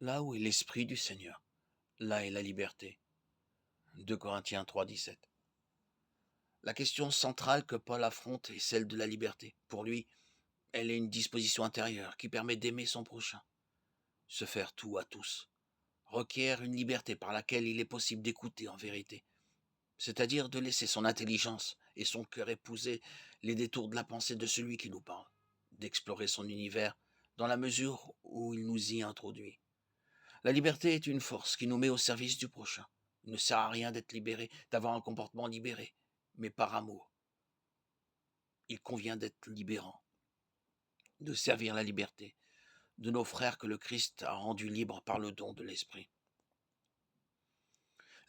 Là où est l'Esprit du Seigneur, là est la liberté. 2 Corinthiens 3,17. La question centrale que Paul affronte est celle de la liberté. Pour lui, elle est une disposition intérieure qui permet d'aimer son prochain. Se faire tout à tous requiert une liberté par laquelle il est possible d'écouter en vérité, c'est-à-dire de laisser son intelligence et son cœur épouser les détours de la pensée de celui qui nous parle, d'explorer son univers dans la mesure où il nous y introduit. La liberté est une force qui nous met au service du prochain. Il ne sert à rien d'être libéré, d'avoir un comportement libéré, mais par amour. Il convient d'être libérant, de servir la liberté de nos frères que le Christ a rendus libres par le don de l'Esprit.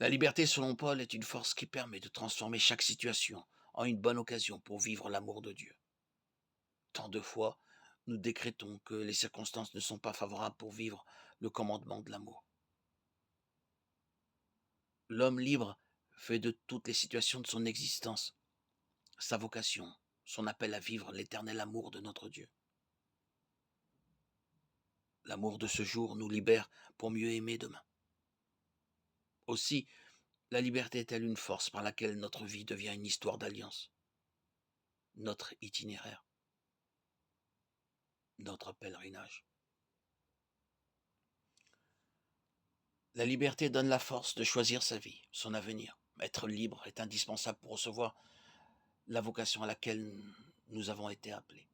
La liberté, selon Paul, est une force qui permet de transformer chaque situation en une bonne occasion pour vivre l'amour de Dieu. Tant de fois, nous décrétons que les circonstances ne sont pas favorables pour vivre le commandement de l'amour. L'homme libre fait de toutes les situations de son existence sa vocation, son appel à vivre l'éternel amour de notre Dieu. L'amour de ce jour nous libère pour mieux aimer demain. Aussi, la liberté est-elle une force par laquelle notre vie devient une histoire d'alliance, notre itinéraire, notre pèlerinage. La liberté donne la force de choisir sa vie, son avenir. Être libre est indispensable pour recevoir la vocation à laquelle nous avons été appelés.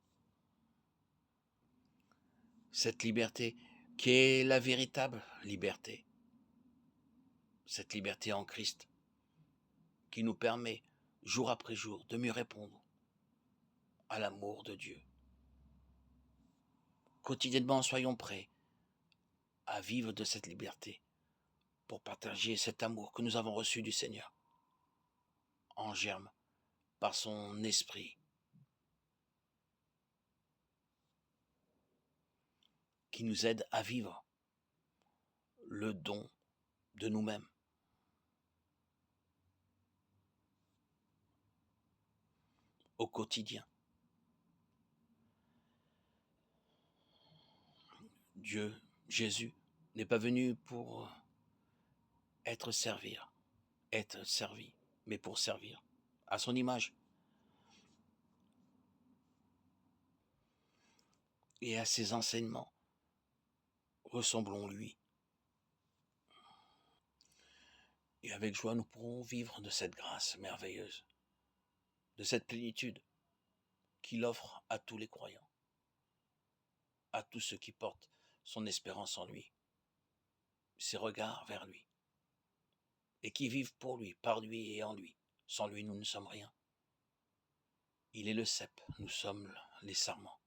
Cette liberté qui est la véritable liberté, cette liberté en Christ, qui nous permet, jour après jour, de mieux répondre à l'amour de Dieu. Quotidiennement, soyons prêts à vivre de cette liberté pour partager cet amour que nous avons reçu du Seigneur, en germe, par son esprit, qui nous aide à vivre le don de nous-mêmes. Au quotidien. Dieu, Jésus, n'est pas venu pour être servi, mais pour servir, à son image et à ses enseignements. Ressemblons-lui. Et avec joie, nous pourrons vivre de cette grâce merveilleuse, de cette plénitude qu'il offre à tous les croyants, à tous ceux qui portent son espérance en lui, ses regards vers lui, et qui vivent pour lui, par lui et en lui. Sans lui, nous ne sommes rien. Il est le cep, nous sommes les sarments.